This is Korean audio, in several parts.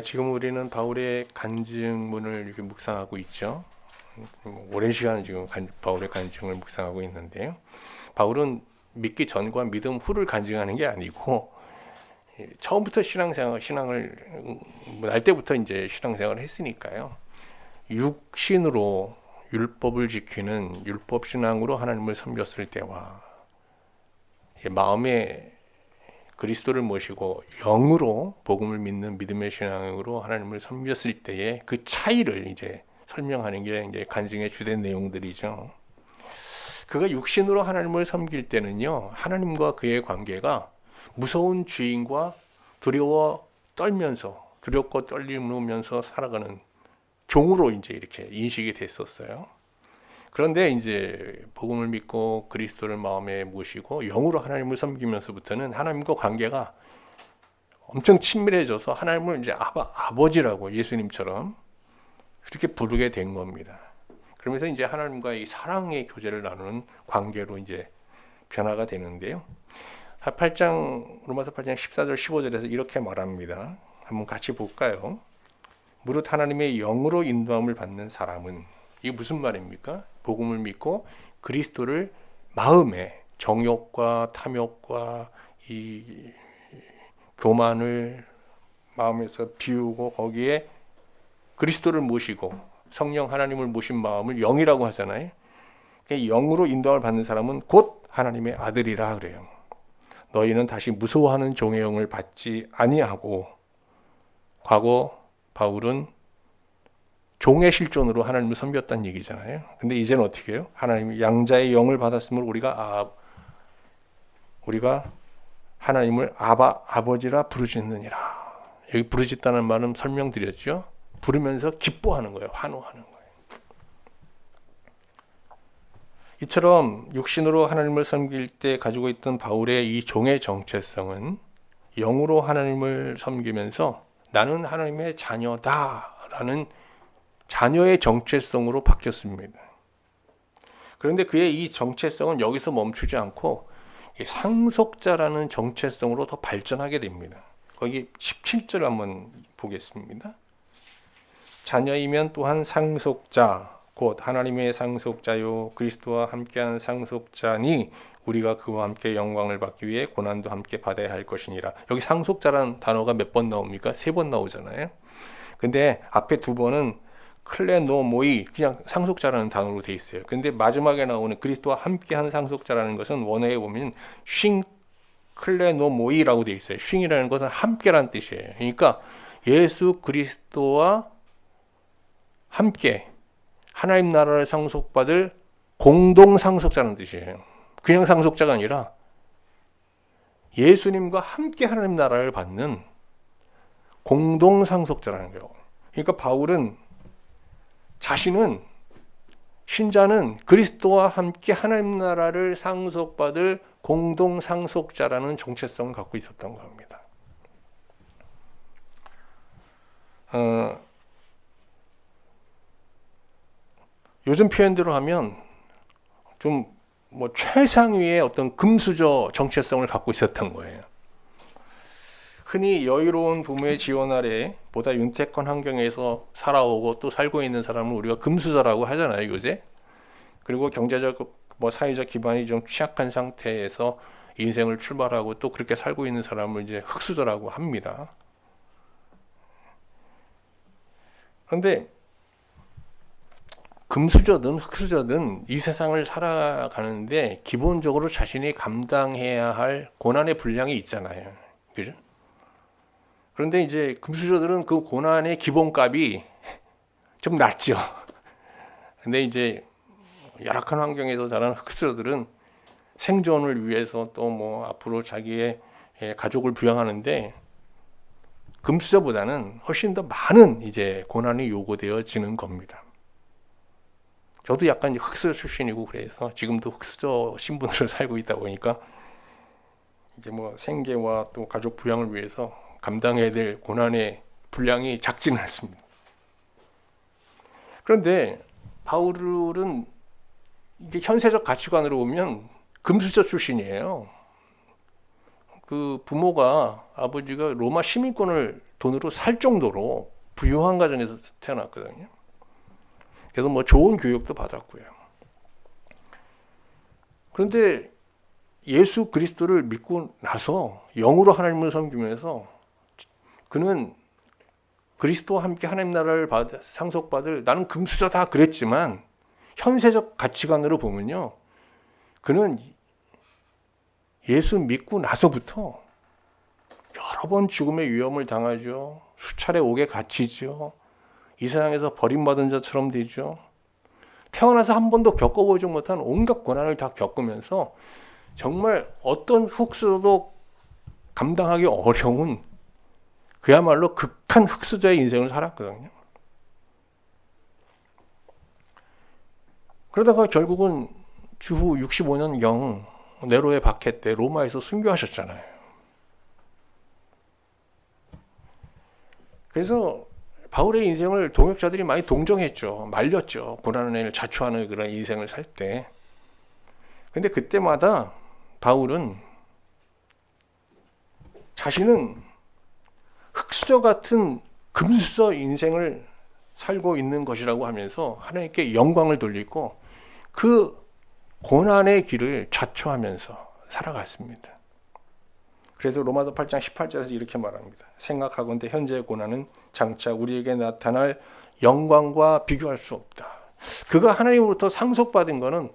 지금 우리는 바울의 간증문을 이렇게 묵상하고 있죠. 오랜 시간 지금 바울의 간증을 묵상하고 있는데요. 바울은 믿기 전과 믿음 후를 간증하는 게 아니고 처음부터 신앙을 날 때부터 이제 신앙생활을 했으니까요. 육신으로 율법을 지키는 율법 신앙으로 하나님을 섬겼을 때와 마음에 그리스도를 모시고 영으로 복음을 믿는 믿음의 신앙으로 하나님을 섬겼을 때의 그 차이를 이제 설명하는 게 이제 간증의 주된 내용들이죠. 그가 육신으로 하나님을 섬길 때는요, 하나님과 그의 관계가 무서운 주인과 두렵고 떨리면서 살아가는 종으로 이제 이렇게 인식이 됐었어요. 그런데 이제 복음을 믿고 그리스도를 마음에 모시고 영으로 하나님을 섬기면서부터는 하나님과 관계가 엄청 친밀해져서 하나님을 이제 아버지라고 예수님처럼 그렇게 부르게 된 겁니다. 그러면서 이제 하나님과의 사랑의 교제를 나누는 관계로 이제 변화가 되는데요. 로마서 8장 14절 15절에서 이렇게 말합니다. 한번 같이 볼까요? 무릇 하나님의 영으로 인도함을 받는 사람은, 이게 무슨 말입니까? 복음을 믿고 그리스도를 마음에 정욕과 탐욕과 이 교만을 마음에서 비우고 거기에 그리스도를 모시고 성령 하나님을 모신 마음을 영이라고 하잖아요. 영으로 인도함을 받는 사람은 곧 하나님의 아들이라 그래요. 너희는 다시 무서워하는 종의 영을 받지 아니하고, 과거 바울은 종의 실존으로 하나님을 섬겼다는 얘기잖아요. 근데 이제는 어떻게 해요? 하나님 양자의 영을 받았으므로 우리가 하나님을 아버지라 부르짖느니라. 여기 부르짖다는 말은 설명드렸죠. 부르면서 기뻐하는 거예요. 환호하는 거예요. 이처럼 육신으로 하나님을 섬길 때 가지고 있던 바울의 이 종의 정체성은 영으로 하나님을 섬기면서 나는 하나님의 자녀다라는 자녀의 정체성으로 바뀌었습니다. 그런데 그의 이 정체성은 여기서 멈추지 않고 상속자라는 정체성으로 더 발전하게 됩니다. 거기 17절 한번 보겠습니다. 자녀이면 또한 상속자, 곧 하나님의 상속자요 그리스도와 함께한 상속자니 우리가 그와 함께 영광을 받기 위해 고난도 함께 받아야 할 것이니라. 여기 상속자라는 단어가 몇 번 나옵니까? 3번 나오잖아요. 근데 앞에 2번은 클레노모이, 그냥 상속자라는 단어로 돼 있어요. 근데 마지막에 나오는 그리스도와 함께한 상속자라는 것은 원어에 보면 쉰 클레노모이라고 돼 있어요. 쉰이라는 것은 함께라는 뜻이에요. 그러니까 예수 그리스도와 함께 하나님 나라를 상속받을 공동 상속자라는 뜻이에요. 그냥 상속자가 아니라 예수님과 함께 하나님 나라를 받는 공동 상속자라는 거예요. 그러니까 바울은 신자는 그리스도와 함께 하나님 나라를 상속받을 공동 상속자라는 정체성을 갖고 있었던 겁니다. 요즘 표현대로 하면 좀 최상위의 어떤 금수저 정체성을 갖고 있었던 거예요. 흔히 여유로운 부모의 지원 아래 보다 윤택한 환경에서 살아오고 또 살고 있는 사람을 우리가 금수저라고 하잖아요, 요새. 그리고 경제적, 사회적 기반이 좀 취약한 상태에서 인생을 출발하고 또 그렇게 살고 있는 사람을 이제 흙수저라고 합니다. 그런데 금수저든 흙수저든 이 세상을 살아가는데 기본적으로 자신이 감당해야 할 고난의 분량이 있잖아요. 그죠? 그런데 이제 금수저들은 그 고난의 기본값이 좀 낮죠. 근데 이제 열악한 환경에서 자란 흙수저들은 생존을 위해서 또 앞으로 자기의 가족을 부양하는데 금수저보다는 훨씬 더 많은 이제 고난이 요구되어지는 겁니다. 저도 약간 흙수저 출신이고 그래서 지금도 흙수저 신분으로 살고 있다 보니까 이제 생계와 또 가족 부양을 위해서 감당해야 될 고난의 분량이 작지는 않습니다. 그런데 바울은 이게 현세적 가치관으로 보면 금수저 출신이에요. 그 부모가 아버지가 로마 시민권을 돈으로 살 정도로 부유한 가정에서 태어났거든요. 그래서 뭐 좋은 교육도 받았고요. 그런데 예수 그리스도를 믿고 나서 영으로 하나님을 섬기면서 그는 그리스도와 함께 하나님 나라를 상속받을, 나는 금수저다 그랬지만 현세적 가치관으로 보면요, 그는 예수 믿고 나서부터 여러 번 죽음의 위험을 당하죠. 수차례 옥에 갇히죠. 이 세상에서 버림받은 자처럼 되죠. 태어나서 한 번도 겪어보지 못한 온갖 고난을 다 겪으면서 정말 어떤 흑수저도 감당하기 어려운 그야말로 극한 흑수저의 인생을 살았거든요. 그러다가 결국은 주후 65년경 네로의 박해 때 로마에서 순교하셨잖아요. 그래서 바울의 인생을 동역자들이 많이 동정했죠. 말렸죠. 고난을 자초하는 그런 인생을 살 때. 근데 그때마다 바울은 자신은 흑수저 같은 금수저 인생을 살고 있는 것이라고 하면서 하나님께 영광을 돌리고 그 고난의 길을 자초하면서 살아갔습니다. 그래서 로마서 8장 18절에서 이렇게 말합니다. 생각하건대 현재의 고난은 장차 우리에게 나타날 영광과 비교할 수 없다. 그가 하나님으로부터 상속받은 것은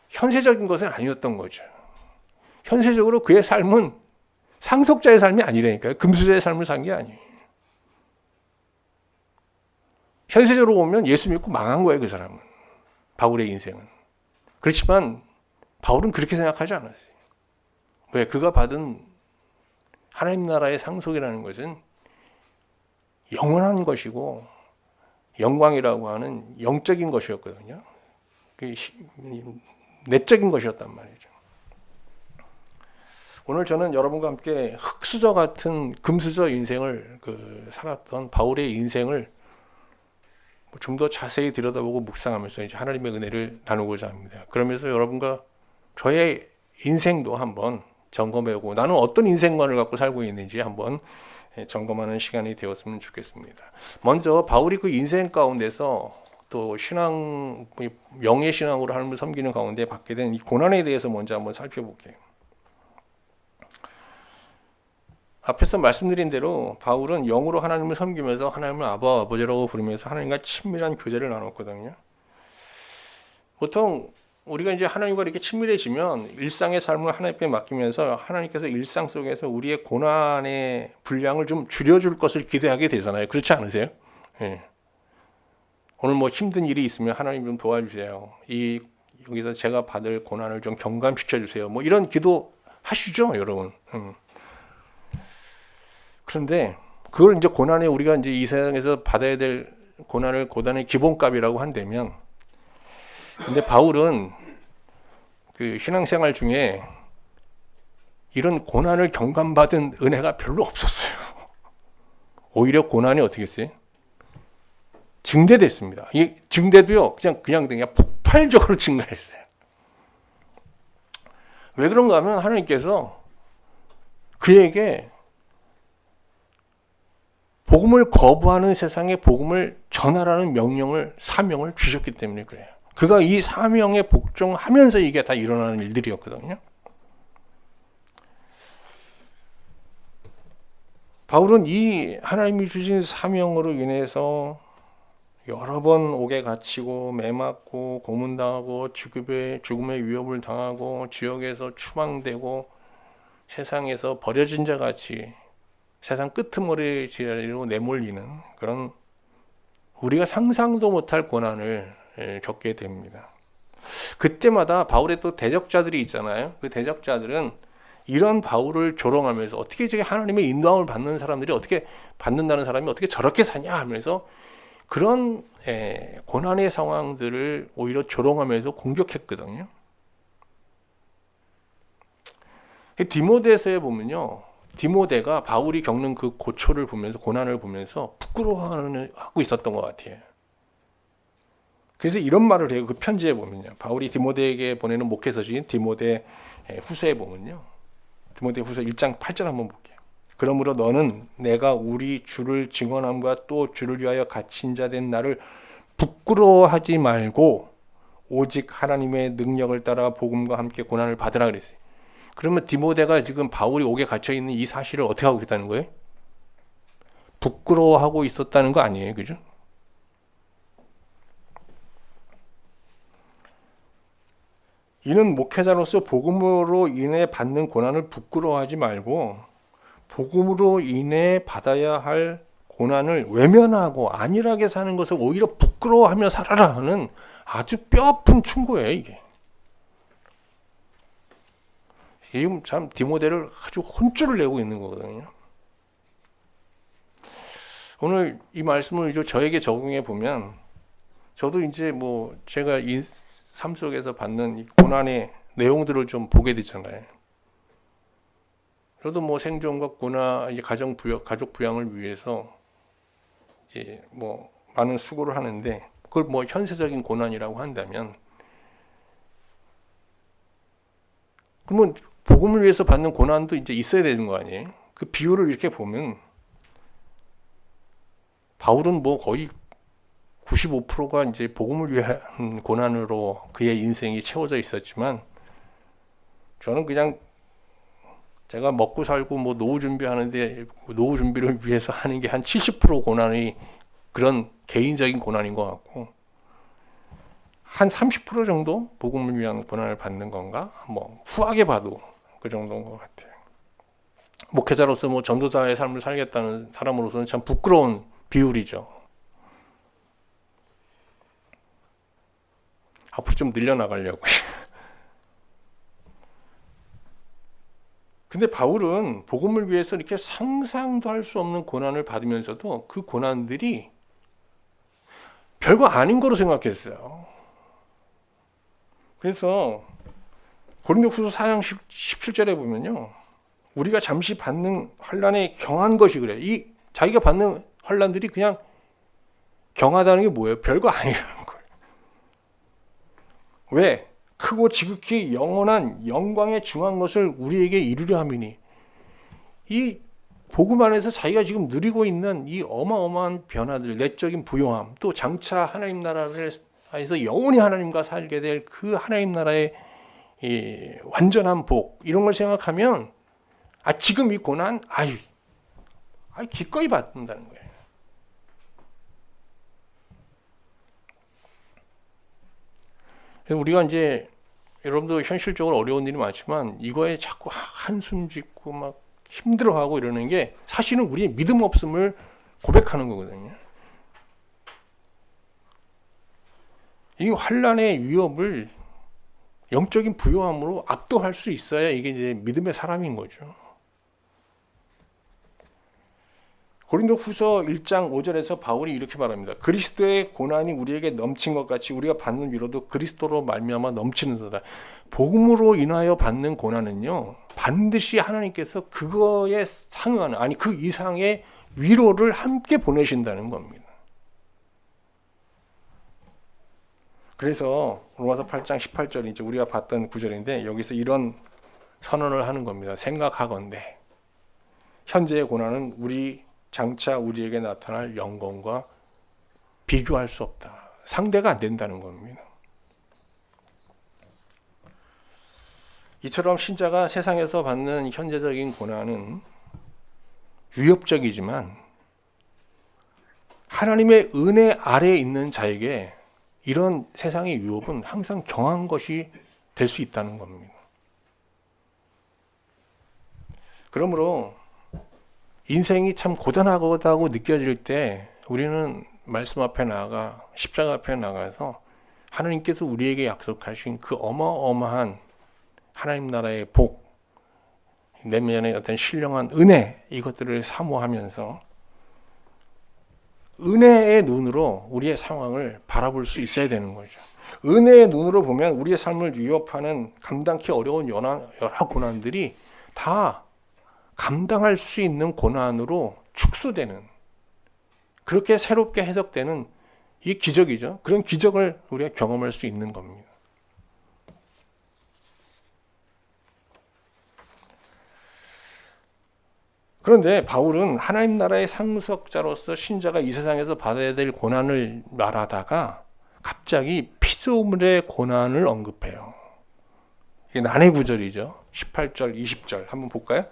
현세적인 것은 아니었던 거죠. 현세적으로 그의 삶은 상속자의 삶이 아니라니까요. 금수저의 삶을 산 게 아니에요. 현세적으로 보면 예수 믿고 망한 거예요, 그 사람은. 바울의 인생은. 그렇지만 바울은 그렇게 생각하지 않았어요. 왜? 그가 받은 하나님 나라의 상속이라는 것은 영원한 것이고 영광이라고 하는 영적인 것이었거든요. 내적인 것이었단 말이죠. 오늘 저는 여러분과 함께 흑수저 같은 금수저 인생을 살았던 바울의 인생을 좀 더 자세히 들여다보고 묵상하면서 이제 하나님의 은혜를 나누고자 합니다. 그러면서 여러분과 저의 인생도 한번 점검해보고 나는 어떤 인생관을 갖고 살고 있는지 한번 점검하는 시간이 되었으면 좋겠습니다. 먼저 바울이 그 인생 가운데서 또 신앙, 영의 신앙으로 하나님을 섬기는 가운데 받게 된 이 고난에 대해서 먼저 한번 살펴볼게요. 앞에서 말씀드린 대로 바울은 영으로 하나님을 섬기면서 하나님을 아바 아버지라고 부르면서 하나님과 친밀한 교제를 나눴거든요. 보통 우리가 이제 하나님과 이렇게 친밀해지면 일상의 삶을 하나님께 맡기면서 하나님께서 일상 속에서 우리의 고난의 분량을 좀 줄여줄 것을 기대하게 되잖아요. 그렇지 않으세요? 예. 오늘 뭐 힘든 일이 있으면 하나님 좀 도와주세요. 여기서 제가 받을 고난을 좀 경감시켜 주세요. 뭐 이런 기도 하시죠, 여러분. 그런데 그걸 이제 고난에 우리가 이제 이 세상에서 받아야 될 고난의 기본값이라고 한다면, 근데 바울은 그 신앙생활 중에 이런 고난을 경감받은 은혜가 별로 없었어요. 오히려 고난이 어떻게 했어요? 증대됐습니다. 이 증대도요, 그냥 폭발적으로 증가했어요. 왜 그런가 하면 하나님께서 그에게 복음을 거부하는 세상에 복음을 전하라는 사명을 주셨기 때문에 그래요. 그가 이 사명에 복종하면서 이게 다 일어나는 일들이었거든요. 바울은 이 하나님이 주신 사명으로 인해서 여러 번 옥에 갇히고 매맞고 고문당하고 죽음의 위협을 당하고 지옥에서 추방되고 세상에서 버려진 자 같이 세상 끄트머리 지리로 내몰리는 그런 우리가 상상도 못할 고난을 겪게 됩니다. 그때마다 바울의 또 대적자들이 있잖아요. 그 대적자들은 이런 바울을 조롱하면서 어떻게 저게 하나님의 인도함을 받는 사람들이 어떻게 받는다는 사람이 어떻게 저렇게 사냐 하면서 그런 고난의 상황들을 오히려 조롱하면서 공격했거든요. 디모데서에 보면요, 디모데가 바울이 겪는 그 고초를 보면서 고난을 보면서 부끄러워하고 있었던 것 같아요. 그래서 이런 말을 해요. 그 편지에 보면요, 바울이 디모데에게 보내는 목회서지인 디모데 후서에 보면요, 디모데 후서 1장 8절 한번 볼게요. 그러므로 너는 내가 우리 주를 증언함과 또 주를 위하여 갇힌 자 된 나를 부끄러워하지 말고 오직 하나님의 능력을 따라 복음과 함께 고난을 받으라 그랬어요. 그러면 디모데가 지금 바울이 옥에 갇혀 있는 이 사실을 어떻게 하고 있다는 거예요? 부끄러워하고 있었다는 거 아니에요, 그죠? 이는 목회자로서 복음으로 인해 받는 고난을 부끄러워하지 말고 복음으로 인해 받아야 할 고난을 외면하고 안일하게 사는 것을 오히려 부끄러워하며 살아라 하는 아주 뼈아픈 충고예요, 이게. 지금 참 디모데를 아주 혼쭐을 내고 있는 거거든요. 오늘 이 말씀을 저에게 적용해 보면 저도 이제 뭐 제가 이 삶 속에서 받는 이 고난의 내용들을 좀 보게 되잖아요. 저도 뭐 생존과 고난, 이제 가족 부양을 위해서 이제 뭐 많은 수고를 하는데 그걸 뭐 현세적인 고난이라고 한다면 그러면 복음을 위해서 받는 고난도 이제 있어야 되는 거 아니에요? 그 비율을 이렇게 보면 바울은 뭐 거의 95%가 이제 복음을 위한 고난으로 그의 인생이 채워져 있었지만 저는 그냥 제가 먹고 살고 뭐 노후 준비하는데 노후 준비를 위해서 하는 게 한 70% 고난이 그런 개인적인 고난인 것 같고 한 30% 정도 복음을 위한 고난을 받는 건가? 뭐 후하게 봐도 그 정도인 것 같아요. 목회자로서 뭐 전도자의 삶을 살겠다는 사람으로서는 참 부끄러운 비율이죠. 앞으로 좀 늘려나가려고. 근데 바울은 복음을 위해서 이렇게 상상도 할 수 없는 고난을 받으면서도 그 고난들이 별거 아닌 거로 생각했어요. 그래서 고린도후서 4장 17절에 보면요. 우리가 잠시 받는 환난에 경한 것이 그래. 이 자기가 받는 환난들이 그냥 경하다는 게 뭐예요? 별거 아니라는 거예요. 왜? 크고 지극히 영원한 영광에 중한 것을 우리에게 이루려 함이니. 이 복음 안에서 자기가 지금 누리고 있는 이 어마어마한 변화들, 내적인 부요함, 또 장차 하나님 나라에서 영원히 하나님과 살게 될 그 하나님 나라의 이 완전한 복, 이런 걸 생각하면 지금 이 고난 기꺼이 받는다는 거예요. 우리가 이제 여러분도 현실적으로 어려운 일이 많지만 이거에 자꾸 한숨 짓고 막 힘들어하고 이러는 게 사실은 우리의 믿음 없음을 고백하는 거거든요. 이 환난의 위협을 영적인 부요함으로 압도할 수 있어야 이게 이제 믿음의 사람인 거죠. 고린도후서 1장 5절에서 바울이 이렇게 말합니다. 그리스도의 고난이 우리에게 넘친 것 같이 우리가 받는 위로도 그리스도로 말미암아 넘치는도다. 복음으로 인하여 받는 고난은요, 반드시 하나님께서 그거에 상응하는, 그 이상의 위로를 함께 보내신다는 겁니다. 그래서 로마서 8장 18절이 이제 우리가 봤던 구절인데 여기서 이런 선언을 하는 겁니다. 생각하건대 현재의 고난은 장차 우리에게 나타날 영광과 비교할 수 없다. 상대가 안 된다는 겁니다. 이처럼 신자가 세상에서 받는 현재적인 고난은 위협적이지만 하나님의 은혜 아래에 있는 자에게 이런 세상의 유혹은 항상 경한 것이 될 수 있다는 겁니다. 그러므로 인생이 참 고단하다고 느껴질 때 우리는 말씀 앞에 나아가 십자가 앞에 나가서 하나님께서 우리에게 약속하신 그 어마어마한 하나님 나라의 복, 내면의 어떤 신령한 은혜, 이것들을 사모하면서 은혜의 눈으로 우리의 상황을 바라볼 수 있어야 되는 거죠. 은혜의 눈으로 보면 우리의 삶을 위협하는 감당기 어려운 여러 고난들이 다 감당할 수 있는 고난으로 축소되는, 그렇게 새롭게 해석되는 이 기적이죠. 그런 기적을 우리가 경험할 수 있는 겁니다. 그런데 바울은 하나님 나라의 상속자로서 신자가 이 세상에서 받아야 될 고난을 말하다가 갑자기 피조물의 고난을 언급해요. 이게 난해 구절이죠. 18절, 20절 한번 볼까요?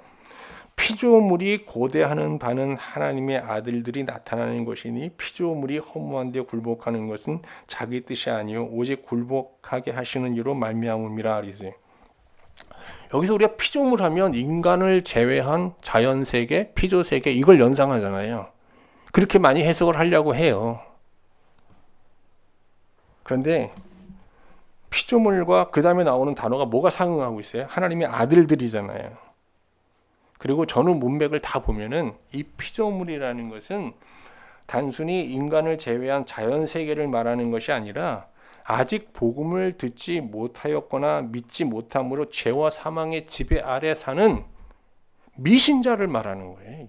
피조물이 고대하는 바는 하나님의 아들들이 나타나는 것이니 피조물이 허무한 데 굴복하는 것은 자기 뜻이 아니요 오직 굴복하게 하시는 이로 말미암음이라 그러지. 여기서 우리가 피조물 하면 인간을 제외한 자연세계, 피조세계 이걸 연상하잖아요. 그렇게 많이 해석을 하려고 해요. 그런데 피조물과 그 다음에 나오는 단어가 뭐가 상응하고 있어요? 하나님의 아들들이잖아요. 그리고 전후 문맥을 다 보면은 이 피조물이라는 것은 단순히 인간을 제외한 자연세계를 말하는 것이 아니라 아직 복음을 듣지 못하였거나 믿지 못함으로 죄와 사망의 지배 아래 사는 미신자를 말하는 거예요.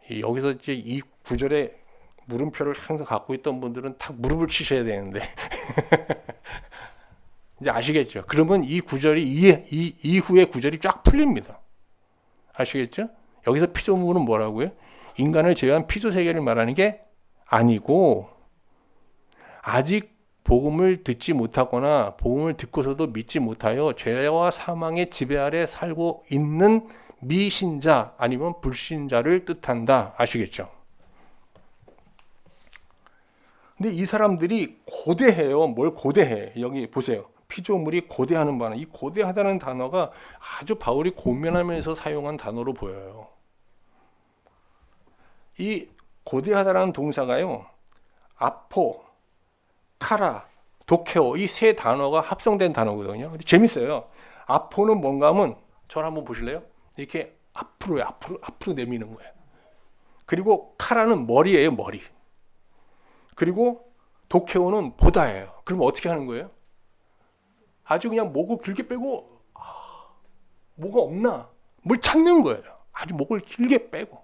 이게. 여기서 이제 이 구절에 물음표를 항상 갖고 있던 분들은 다 무릎을 치셔야 되는데 이제 아시겠죠? 그러면 이 구절이 이후의 구절이 쫙 풀립니다. 아시겠죠? 여기서 피조물은 뭐라고요? 인간을 제외한 피조세계를 말하는 게 아니고 아직 복음을 듣지 못하거나 복음을 듣고서도 믿지 못하여 죄와 사망의 지배 아래 살고 있는 미신자 아니면 불신자를 뜻한다. 아시겠죠? 근데 이 사람들이 고대해요. 뭘 고대해? 여기 보세요. 피조물이 고대하는 바는 이 고대하다는 단어가 아주 바울이 고민하면서 사용한 단어로 보여요. 이 고대하다라는 동사가요. 아포, 카라, 도케오 이 세 단어가 합성된 단어거든요. 근데 재밌어요. 아포는 뭔가 하면 저를 한번 보실래요? 이렇게 앞으로 내미는 거예요. 그리고 카라는 머리예요, 머리. 그리고 도케오는 보다예요. 그러면 어떻게 하는 거예요? 아주 그냥 목을 길게 빼고 뭐가 없나? 뭘 찾는 거예요. 아주 목을 길게 빼고.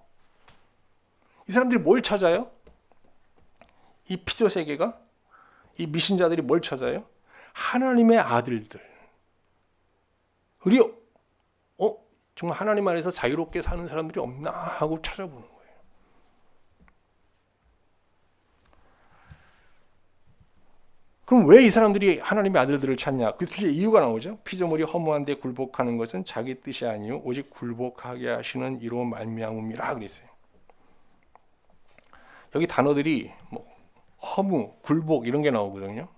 이 사람들이 뭘 찾아요? 이 피조세계가 이 미신자들이 뭘 찾아요? 하나님의 아들들. 우리 정말 하나님 안에서 자유롭게 사는 사람들이 없나 하고 찾아보는 거예요. 그럼 왜 이 사람들이 하나님의 아들들을 찾냐? 그게 이유가 나오죠. 피조물이 허무한 데 굴복하는 것은 자기 뜻이 아니요 오직 굴복하게 하시는 이로 말미암음이라 그랬어요. 여기 단어들이 뭐 허무, 굴복 이런 게 나오거든요.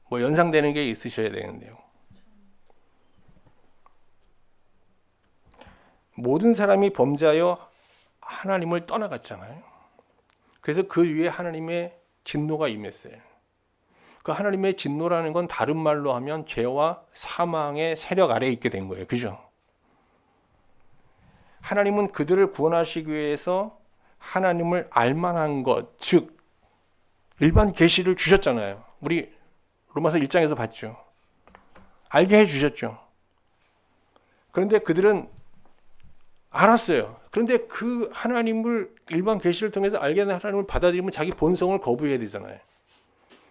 뭐 연상되는 게 있으셔야 되는데요. 모든 사람이 범죄하여 하나님을 떠나갔잖아요. 그래서 그 위에 하나님의 진노가 임했어요. 그 하나님의 진노라는 건 다른 말로 하면 죄와 사망의 세력 아래에 있게 된 거예요. 그죠? 하나님은 그들을 구원하시기 위해서 하나님을 알만한 것, 즉 일반 계시를 주셨잖아요. 우리 로마서 1장에서 봤죠. 알게 해주셨죠. 그런데 그들은 알았어요. 그런데 그 하나님을 일반 계시를 통해서 알게 된 하나님을 받아들이면 자기 본성을 거부해야 되잖아요.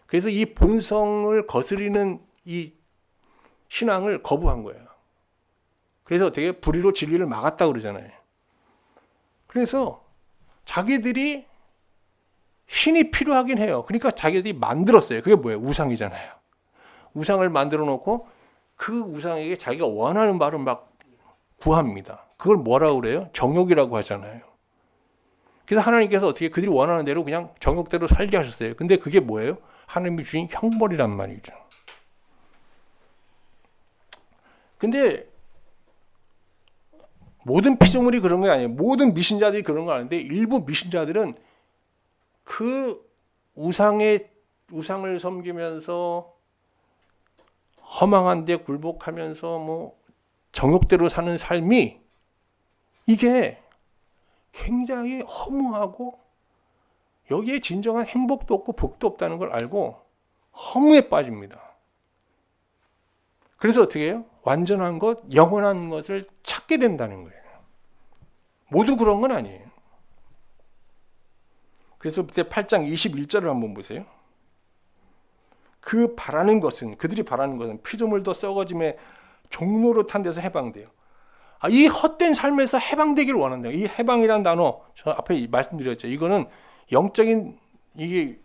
그래서 이 본성을 거스리는 이 신앙을 거부한 거예요. 그래서 되게 불의로 진리를 막았다고 그러잖아요. 그래서 자기들이 신이 필요하긴 해요. 그러니까 자기들이 만들었어요. 그게 뭐예요? 우상이잖아요. 우상을 만들어 놓고 그 우상에게 자기가 원하는 바를 막 구합니다. 그걸 뭐라고 그래요? 정욕이라고 하잖아요. 그래서 하나님께서 어떻게 그들이 원하는 대로 그냥 정욕대로 살게 하셨어요. 근데 그게 뭐예요? 하나님이 주신 형벌이란 말이죠. 근데 모든 피조물이 그런 게 아니에요. 모든 미신자들이 그런 거 아닌데 일부 미신자들은 그 우상을 섬기면서 허망한 데 굴복하면서 뭐 정욕대로 사는 삶이 이게 굉장히 허무하고 여기에 진정한 행복도 없고 복도 없다는 걸 알고 허무에 빠집니다. 그래서 어떻게 해요? 완전한 것, 영원한 것을 찾게 된다는 거예요. 모두 그런 건 아니에요. 그래서 그때 8장 21절을 한번 보세요. 그들이 바라는 것은 피조물도 썩어짐에 종로로 탄 데서 해방돼요. 이 헛된 삶에서 해방되기를 원한다. 이 해방이란 단어 저 앞에 말씀드렸죠. 이거는 영적인 이게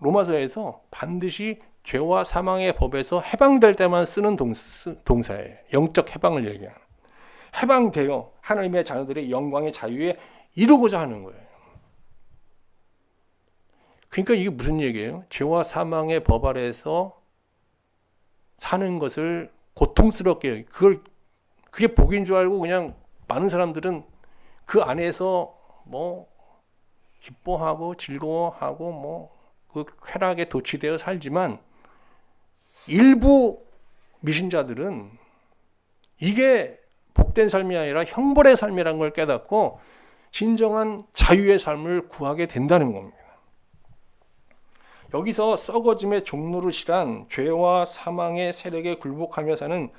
로마서에서 반드시 죄와 사망의 법에서 해방될 때만 쓰는 동사예요. 영적 해방을 얘기하는. 해방되어 하나님의 자녀들의 영광의 자유에 이루고자 하는 거예요. 그러니까 이게 무슨 얘기예요? 죄와 사망의 법 아래에서 사는 것을 고통스럽게 그게 복인 줄 알고 그냥 많은 사람들은 그 안에서 뭐 기뻐하고 즐거워하고 뭐 그 쾌락에 도취되어 살지만 일부 미신자들은 이게 복된 삶이 아니라 형벌의 삶이라는 걸 깨닫고 진정한 자유의 삶을 구하게 된다는 겁니다. 여기서 썩어짐의 종노릇이란 죄와 사망의 세력에 굴복하며 사는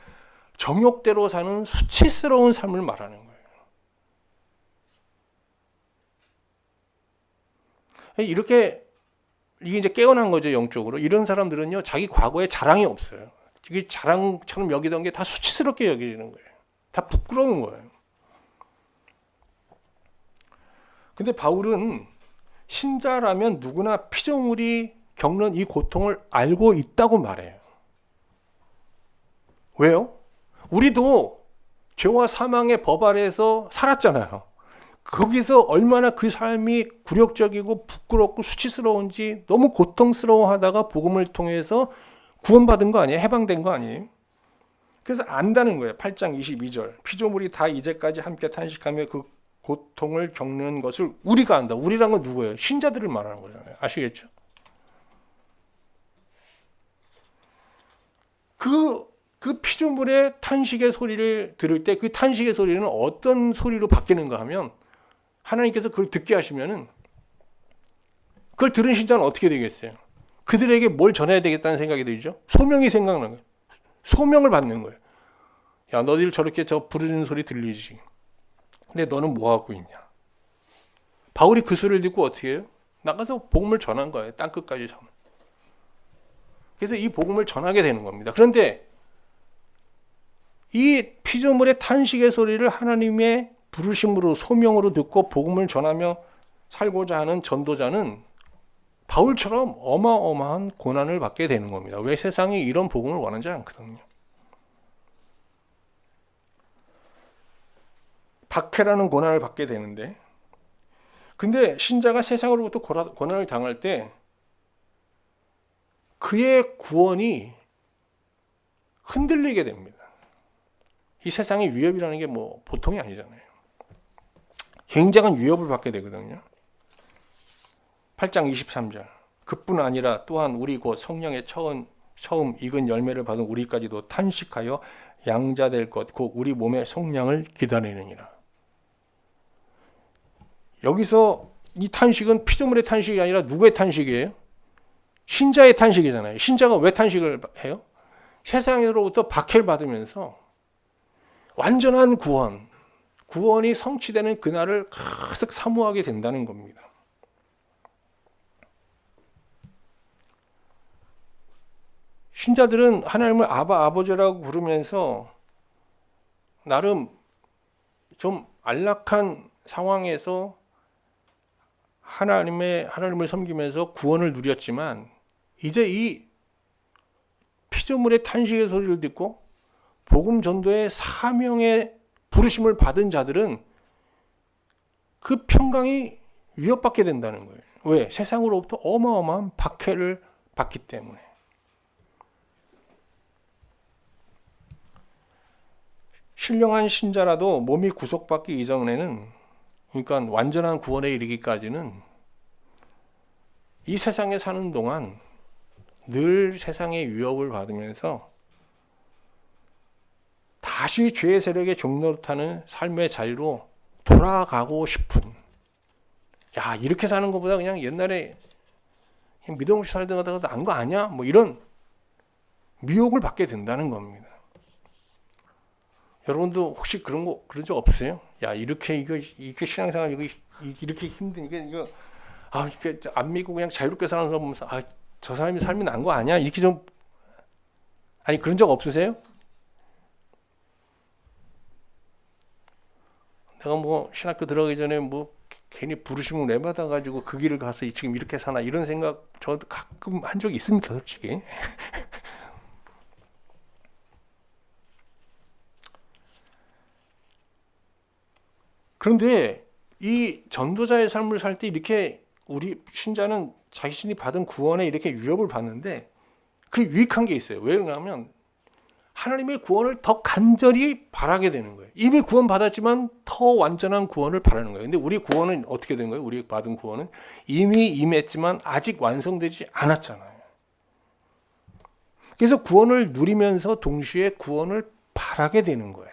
정욕대로 사는 수치스러운 삶을 말하는 거예요. 이게 이제 깨어난 거죠, 영적으로. 이런 사람들은요, 자기 과거에 자랑이 없어요. 이게 자랑처럼 여기던 게 다 수치스럽게 여기지는 거예요. 다 부끄러운 거예요. 근데 바울은 신자라면 누구나 피조물이 겪는 이 고통을 알고 있다고 말해요. 왜요? 우리도 죄와 사망의 법 아래에서 살았잖아요. 거기서 얼마나 그 삶이 굴욕적이고 부끄럽고 수치스러운지 너무 고통스러워하다가 복음을 통해서 구원받은 거 아니에요? 해방된 거 아니에요? 그래서 안다는 거예요. 8장 22절. 피조물이 다 이제까지 함께 탄식하며 그 고통을 겪는 것을 우리가 안다. 우리란 건 누구예요? 신자들을 말하는 거잖아요. 아시겠죠? 그 피조물의 탄식의 소리를 들을 때 그 탄식의 소리는 어떤 소리로 바뀌는가 하면 하나님께서 그걸 듣게 하시면은 그걸 들은 신자는 어떻게 되겠어요? 그들에게 뭘 전해야 되겠다는 생각이 들죠? 소명이 생각나는 거예요. 소명을 받는 거예요. 야, 너희들 저렇게 저 부르는 소리 들리지? 근데 너는 뭐 하고 있냐? 바울이 그 소리를 듣고 어떻게 해요? 나가서 복음을 전한 거예요. 땅끝까지 전. 그래서 이 복음을 전하게 되는 겁니다. 그런데 이 피조물의 탄식의 소리를 하나님의 부르심으로 소명으로 듣고 복음을 전하며 살고자 하는 전도자는 바울처럼 어마어마한 고난을 받게 되는 겁니다. 왜? 세상이 이런 복음을 원하지 않거든요. 박해라는 고난을 받게 되는데, 근데 신자가 세상으로부터 고난을 당할 때 그의 구원이 흔들리게 됩니다. 이 세상의 위협이라는 게 뭐 보통이 아니잖아요. 굉장한 위협을 받게 되거든요. 8장 23절. 그뿐 아니라 또한 우리 곧 성령의 처음 익은 열매를 받은 우리까지도 탄식하여 양자될 것, 곧 우리 몸의 속량을 기다리느니라. 여기서 이 탄식은 피조물의 탄식이 아니라 누구의 탄식이에요? 신자의 탄식이잖아요. 신자가 왜 탄식을 해요? 세상으로부터 박해를 받으면서 완전한 구원이 성취되는 그날을 가득 사모하게 된다는 겁니다. 신자들은 하나님을 아버지라고 부르면서 나름 좀 안락한 상황에서 하나님을 섬기면서 구원을 누렸지만 이제 이 피조물의 탄식의 소리를 듣고 복음 전도의 사명의 부르심을 받은 자들은 그 평강이 위협받게 된다는 거예요. 왜? 세상으로부터 어마어마한 박해를 받기 때문에. 신령한 신자라도 몸이 구속받기 이전에는, 그러니까 완전한 구원에 이르기까지는 이 세상에 사는 동안 늘 세상의 위협을 받으면서 다시 죄의 세력에 종노릇하는 삶의 자리로 돌아가고 싶은, 야, 이렇게 사는 것보다 그냥 옛날에 그냥 믿음 없이 살다가 나은 거 아니야? 뭐 이런 미혹을 받게 된다는 겁니다. 여러분도 혹시 그런 적 없으세요? 야, 이렇게 신앙생활 이렇게 힘든 이거 안 믿고 그냥 자유롭게 사는 거 보면서 저 사람이 삶이 난 거 아니야? 이렇게 좀 그런 적 없으세요? 내가 뭐 신학교 들어가기 전에 뭐 괜히 부르심을 내받아가지고 그 길을 가서 지금 이렇게 사나 이런 생각 저도 가끔 한 적이 있습니다, 솔직히. 그런데 이 전도자의 삶을 살 때 이렇게 우리 신자는 자신이 받은 구원에 이렇게 위협을 받는데 그 유익한 게 있어요. 왜 그러냐면 하나님의 구원을 더 간절히 바라게 되는 거예요. 이미 구원 받았지만 더 완전한 구원을 바라는 거예요. 근데 우리 구원은 어떻게 된 거예요? 우리 받은 구원은 이미 임했지만 아직 완성되지 않았잖아요. 그래서 구원을 누리면서 동시에 구원을 바라게 되는 거예요.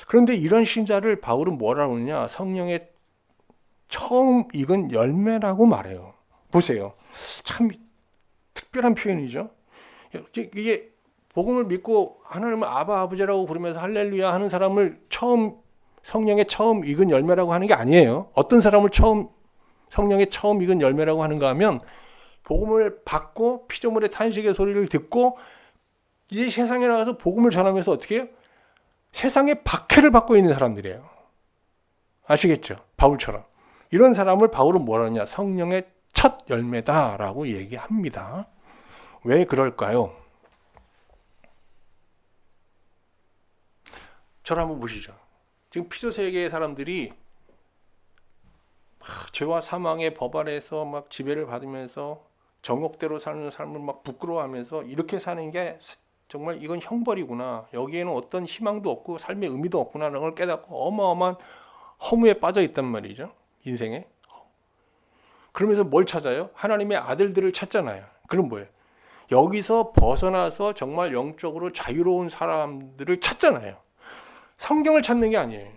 그런데 이런 신자를 바울은 뭐라고 하느냐? 성령의 처음 익은 열매라고 말해요. 보세요. 참 특별한 표현이죠. 이게 복음을 믿고 하나님을 아바 아버지라고 부르면서 할렐루야 하는 사람을 성령의 처음 익은 열매라고 하는 게 아니에요. 어떤 사람을 성령의 처음 익은 열매라고 하는가 하면 복음을 받고 피조물의 탄식의 소리를 듣고 이제 세상에 나가서 복음을 전하면서 어떻게 해요? 세상의 박해를 받고 있는 사람들이에요. 아시겠죠? 바울처럼. 이런 사람을 바울은 뭐라 하냐? 성령의 첫 열매다라고 얘기합니다. 왜 그럴까요? 저를 한번 보시죠. 지금 피조세계의 사람들이 죄와 사망의 법 아래에서 막 지배를 받으면서 정욕대로 사는 삶을 막 부끄러워하면서 이렇게 사는 게 정말 이건 형벌이구나. 여기에는 어떤 희망도 없고 삶의 의미도 없구나라는 걸 깨닫고 어마어마한 허무에 빠져 있단 말이죠. 인생에. 그러면서 뭘 찾아요? 하나님의 아들들을 찾잖아요. 그럼 뭐예요? 여기서 벗어나서 정말 영적으로 자유로운 사람들을 찾잖아요. 성경을 찾는 게 아니에요.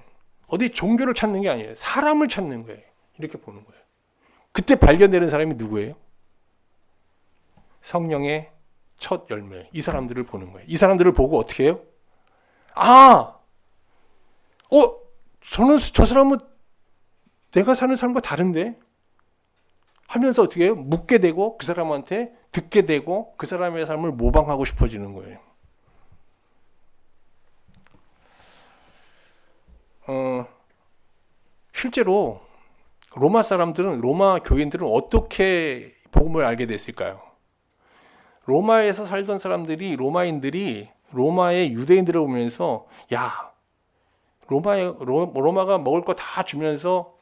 어디 종교를 찾는 게 아니에요. 사람을 찾는 거예요. 이렇게 보는 거예요. 그때 발견되는 사람이 누구예요? 성령의 첫 열매. 이 사람들을 보는 거예요. 이 사람들을 보고 어떻게 해요? 저 사람은 내가 사는 삶과 다른데? 하면서 어떻게 해요? 묻게 되고 그 사람한테 듣게 되고 그 사람의 삶을 모방하고 싶어지는 거예요. 실제로 로마 교인들은 어떻게 복음을 알게 됐을까요? 로마에서 살던 로마인들이 로마의 유대인들을 보면서 로마가 먹을 거 다 주면서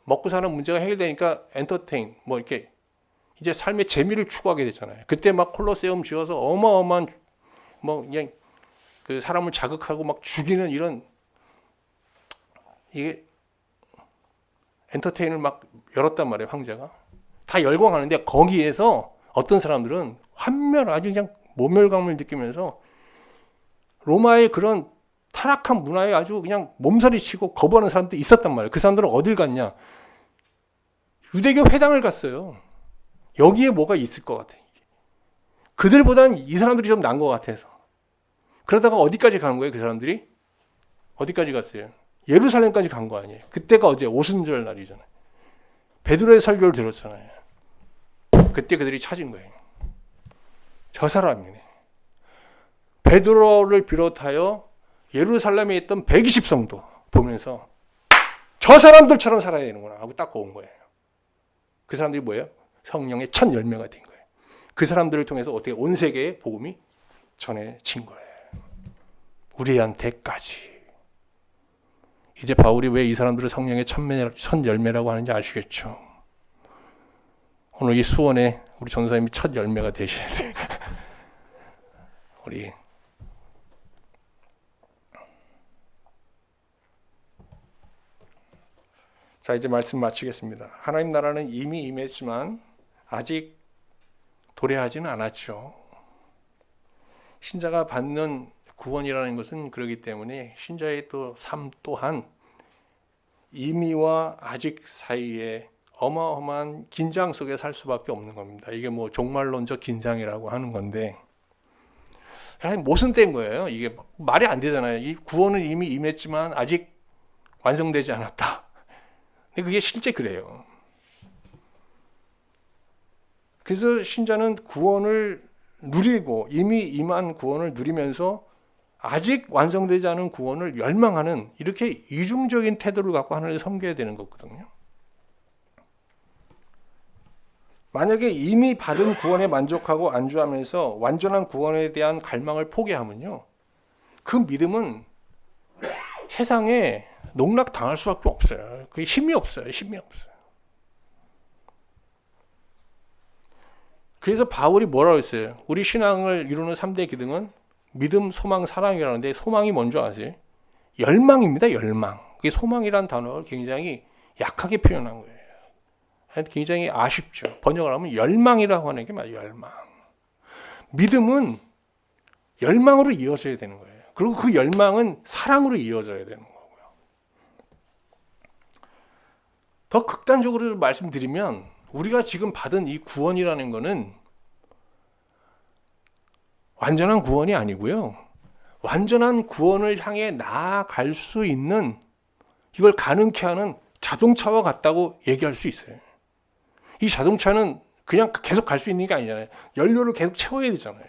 먹고 사는 문제가 해결되니까 엔터테인 이렇게 이제 삶의 재미를 추구하게 되잖아요. 그때 막 콜로세움 지어서 어마어마한 그냥 그 사람을 자극하고 막 죽이는 이런 이게 엔터테인을 막 열었단 말이에요. 황제가 다 열광하는데 거기에서 어떤 사람들은 아주 그냥 모멸감을 느끼면서 로마의 그런 타락한 문화에 아주 그냥 몸서리치고 거부하는 사람들이 있었단 말이에요. 그 사람들은 어딜 갔냐? 유대교 회당을 갔어요. 여기에 뭐가 있을 것 같아요. 그들보다는 이 사람들이 좀 나은 것 같아서. 그러다가 어디까지 간 거예요? 그 사람들이? 어디까지 갔어요? 예루살렘까지 간 거 아니에요. 그때가 어제 오순절 날이잖아요. 베드로의 설교를 들었잖아요. 그때 그들이 찾은 거예요. 저 사람이네. 베드로를 비롯하여 예루살렘에 있던 120성도 보면서 저 사람들처럼 살아야 되는구나 하고 딱 온 거예요. 그 사람들이 뭐예요? 성령의 첫 열매가 된 거예요. 그 사람들을 통해서 어떻게 온 세계에 복음이 전해진 거예요. 우리한테까지. 이제 바울이 왜 이 사람들을 성령의 첫 열매라고 하는지 아시겠죠? 오늘 이 수원에 우리 전도사님이 첫 열매가 되셔야 돼요. 우리 자, 이제 말씀 마치겠습니다. 하나님 나라는 이미 임했지만 아직 도래하지는 않았죠. 신자가 받는 구원이라는 것은 그렇기 때문에 신자의 또 삶 또한 이미와 아직 사이에 어마어마한 긴장 속에 살 수밖에 없는 겁니다. 이게 종말론적 긴장이라고 하는 건데 모순된 거예요. 이게 말이 안 되잖아요. 이 구원은 이미 임했지만 아직 완성되지 않았다. 근데 그게 실제 그래요. 그래서 신자는 구원을 누리고 이미 임한 구원을 누리면서 아직 완성되지 않은 구원을 열망하는 이렇게 이중적인 태도를 갖고 하나님을 섬겨야 되는 거거든요. 만약에 이미 받은 구원에 만족하고 안주하면서 완전한 구원에 대한 갈망을 포기하면요, 그 믿음은 세상에 농락당할 수밖에 없어요. 그게 힘이 없어요. 힘이 없어요. 그래서 바울이 뭐라고 했어요? 우리 신앙을 이루는 3대 기둥은 믿음, 소망, 사랑이라는데, 소망이 뭔지 아세요? 열망입니다. 열망. 그게 소망이라는 단어를 굉장히 약하게 표현한 거예요. 굉장히 아쉽죠. 번역을 하면 열망이라고 하는 게 맞아요. 열망. 믿음은 열망으로 이어져야 되는 거예요. 그리고 그 열망은 사랑으로 이어져야 되는 거고요. 더 극단적으로 말씀드리면 우리가 지금 받은 이 구원이라는 거는 완전한 구원이 아니고요, 완전한 구원을 향해 나아갈 수 있는, 이걸 가능케 하는 자동차와 같다고 얘기할 수 있어요. 이 자동차는 그냥 계속 갈 수 있는 게 아니잖아요. 연료를 계속 채워야 되잖아요.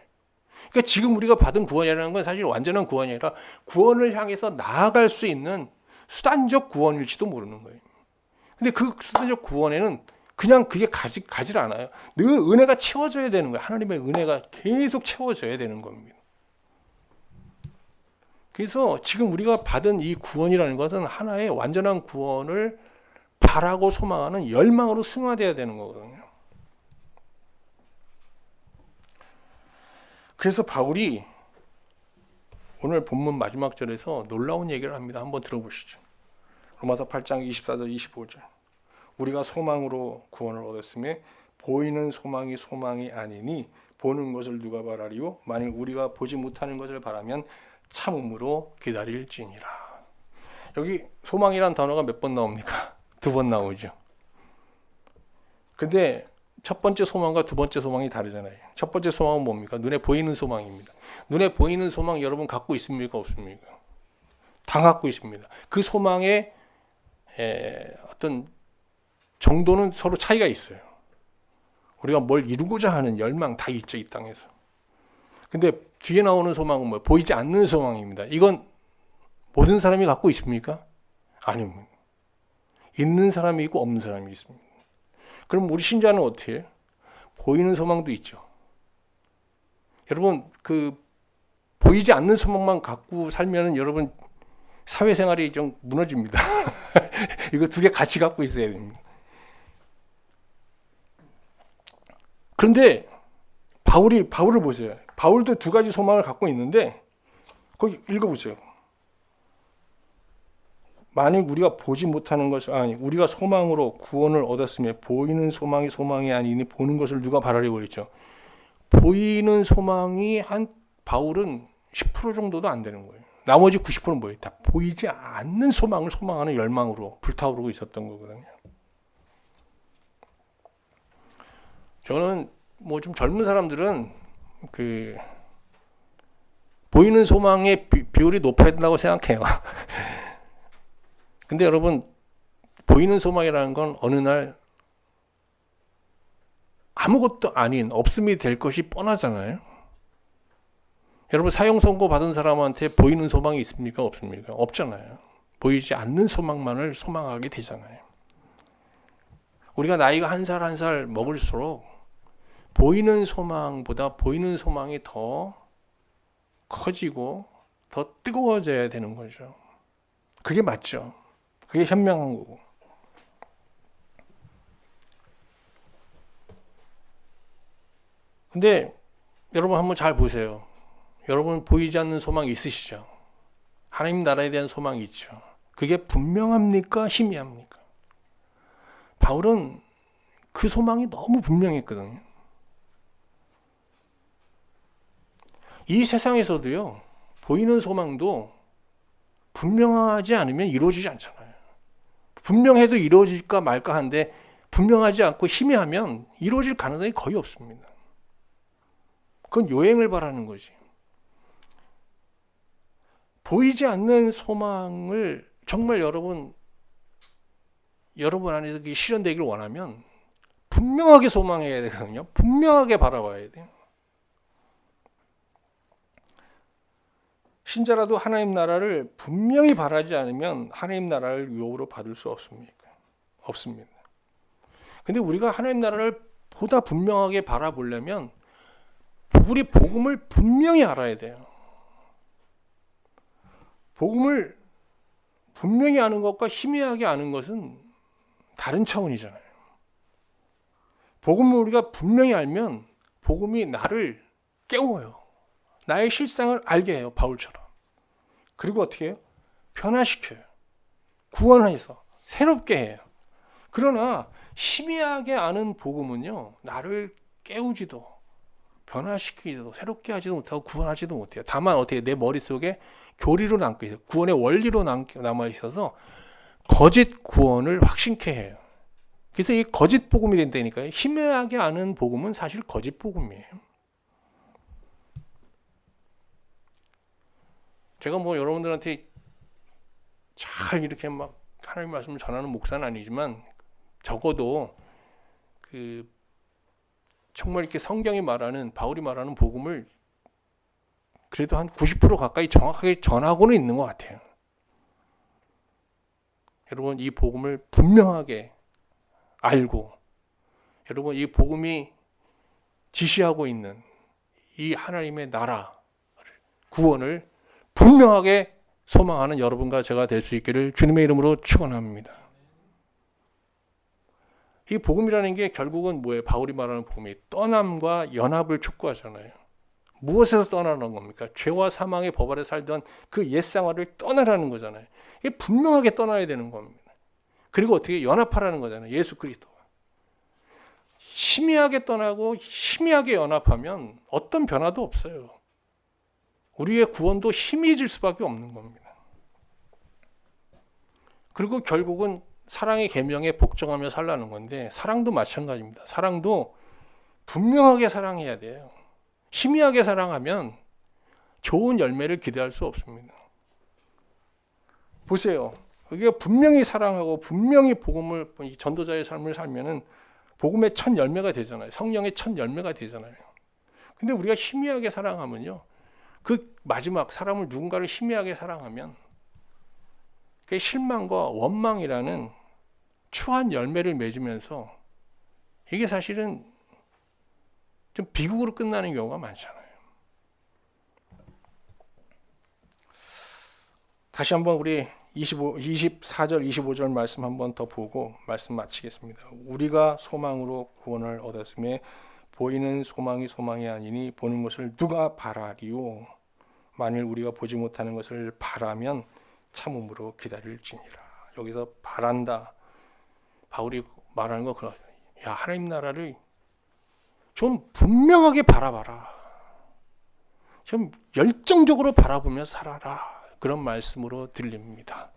그러니까 지금 우리가 받은 구원이라는 건 사실 완전한 구원이 아니라 구원을 향해서 나아갈 수 있는 수단적 구원일지도 모르는 거예요. 근데 그 수단적 구원에는 그냥 그게 가질 않아요. 늘 은혜가 채워져야 되는 거예요. 하나님의 은혜가 계속 채워져야 되는 겁니다. 그래서 지금 우리가 받은 이 구원이라는 것은 하나의 완전한 구원을 바라고 소망하는 열망으로 승화되어야 되는 거거든요. 그래서 바울이 오늘 본문 마지막 절에서 놀라운 얘기를 합니다. 한번 들어보시죠. 로마서 8장 24절 25절. 우리가 소망으로 구원을 얻었으며 보이는 소망이 소망이 아니니 보는 것을 누가 바라리요? 만일 우리가 보지 못하는 것을 바라면 참음으로 기다릴지니라. 여기 소망이란 단어가 몇 번 나옵니까? 2번 나오죠. 근데 첫 번째 소망과 두 번째 소망이 다르잖아요. 첫 번째 소망은 뭡니까? 눈에 보이는 소망입니다. 눈에 보이는 소망 여러분 갖고 있습니까? 없습니까? 다 갖고 있습니다. 그 소망의 어떤 정도는 서로 차이가 있어요. 우리가 뭘 이루고자 하는 열망 다 있죠, 이 땅에서. 근데 뒤에 나오는 소망은 뭐예요? 보이지 않는 소망입니다. 이건 모든 사람이 갖고 있습니까? 아닙니다. 있는 사람이 있고 없는 사람이 있습니다. 그럼 우리 신자는 어떻게 해요? 보이는 소망도 있죠. 여러분, 그 보이지 않는 소망만 갖고 살면은 여러분 사회생활이 좀 무너집니다. 이거 두 개 같이 갖고 있어야 됩니다. 그런데 바울을 보세요. 바울도 두 가지 소망을 갖고 있는데, 거기 읽어보세요. 만일 우리가 보지 못하는 것을, 우리가 소망으로 구원을 얻었으며 보이는 소망이 소망이 아니니 보는 것을 누가 바라려고 그랬죠. 보이는 소망이 바울은 10% 정도도 안 되는 거예요. 나머지 90%는 뭐예요? 다 보이지 않는 소망을 소망하는 열망으로 불타오르고 있었던 거거든요. 저는 뭐 좀 젊은 사람들은 그 보이는 소망의 비율이 높아야 된다고 생각해요. 근데 여러분, 보이는 소망이라는 건 어느 날 아무것도 아닌 없음이 될 것이 뻔하잖아요. 여러분, 사형 선고 받은 사람한테 보이는 소망이 있습니까? 없습니까? 없잖아요. 보이지 않는 소망만을 소망하게 되잖아요. 우리가 나이가 한 살 한 살 먹을수록 보이는 소망보다 보이는 소망이 더 커지고 더 뜨거워져야 되는 거죠. 그게 맞죠. 그게 현명한 거고. 근데 여러분 한번 잘 보세요. 여러분 보이지 않는 소망 있으시죠? 하나님 나라에 대한 소망이 있죠. 그게 분명합니까? 희미합니까? 바울은 그 소망이 너무 분명했거든요. 이 세상에서도요, 보이는 소망도 분명하지 않으면 이루어지지 않잖아요. 분명해도 이루어질까 말까 한데 분명하지 않고 희미하면 이루어질 가능성이 거의 없습니다. 그건 요행을 바라는 거지. 보이지 않는 소망을 정말 여러분 안에서 실현되기를 원하면 분명하게 소망해야 되거든요. 분명하게 바라봐야 돼요. 신자라도 하나님 나라를 분명히 바라지 않으면 하나님 나라를 유업으로 받을 수 없습니다. 근데 우리가 하나님 나라를 보다 분명하게 바라보려면 우리 복음을 분명히 알아야 돼요. 복음을 분명히 아는 것과 희미하게 아는 것은 다른 차원이잖아요. 복음을 우리가 분명히 알면 복음이 나를 깨워요. 나의 실상을 알게 해요. 바울처럼. 그리고 어떻게 해요? 변화시켜요. 구원해서 새롭게 해요. 그러나 희미하게 아는 복음은요, 나를 깨우지도 변화시키지도 새롭게 하지도 못하고 구원하지도 못해요. 다만 어떻게 내 머릿속에 교리로 남고 있어요. 구원의 원리로 남아 있어서 거짓 구원을 확신케 해요. 그래서 이 거짓 복음이 된다니까요. 희미하게 아는 복음은 사실 거짓 복음이에요. 제가 뭐 여러분들한테 잘 이렇게 막 하나님 말씀을 전하는 목사는 아니지만 적어도 정말 이렇게 성경이 말하는, 바울이 말하는 복음을 그래도 한 90% 가까이 정확하게 전하고는 있는 것 같아요. 여러분, 이 복음을 분명하게 알고, 여러분, 이 복음이 지시하고 있는 이 하나님의 나라, 구원을 분명하게 소망하는 여러분과 제가 될 수 있기를 주님의 이름으로 축원합니다. 이 복음이라는 게 결국은 뭐예요? 바울이 말하는 복음이 떠남과 연합을 촉구하잖아요. 무엇에서 떠나는 겁니까? 죄와 사망의 법 아래 살던 그 옛생활을 떠나라는 거잖아요. 이게 분명하게 떠나야 되는 겁니다. 그리고 어떻게 연합하라는 거잖아요. 예수 그리스도와. 희미하게 떠나고 희미하게 연합하면 어떤 변화도 없어요. 우리의 구원도 희미해질 수밖에 없는 겁니다. 그리고 결국은 사랑의 계명에 복종하며 살라는 건데, 사랑도 마찬가지입니다. 사랑도 분명하게 사랑해야 돼요. 희미하게 사랑하면 좋은 열매를 기대할 수 없습니다. 보세요. 우리가 분명히 사랑하고 분명히 복음을, 전도자의 삶을 살면은 복음의 첫 열매가 되잖아요. 성령의 첫 열매가 되잖아요. 근데 우리가 희미하게 사랑하면요, 그 마지막 사람을, 누군가를 희미하게 사랑하면 그 실망과 원망이라는 추한 열매를 맺으면서 이게 사실은 좀 비극으로 끝나는 경우가 많잖아요. 다시 한번 우리 24절, 25절 말씀 한번 더 보고 말씀 마치겠습니다. 우리가 소망으로 구원을 얻었음에 보이는 소망이 소망이 아니니 보는 것을 누가 바라리요? 만일 우리가 보지 못하는 것을 바라면 참음으로 기다릴지니라. 여기서 바란다. 바울이 말하는 거 그런, 야, 하나님 나라를 좀 분명하게 바라봐라. 좀 열정적으로 바라보며 살아라. 그런 말씀으로 들립니다.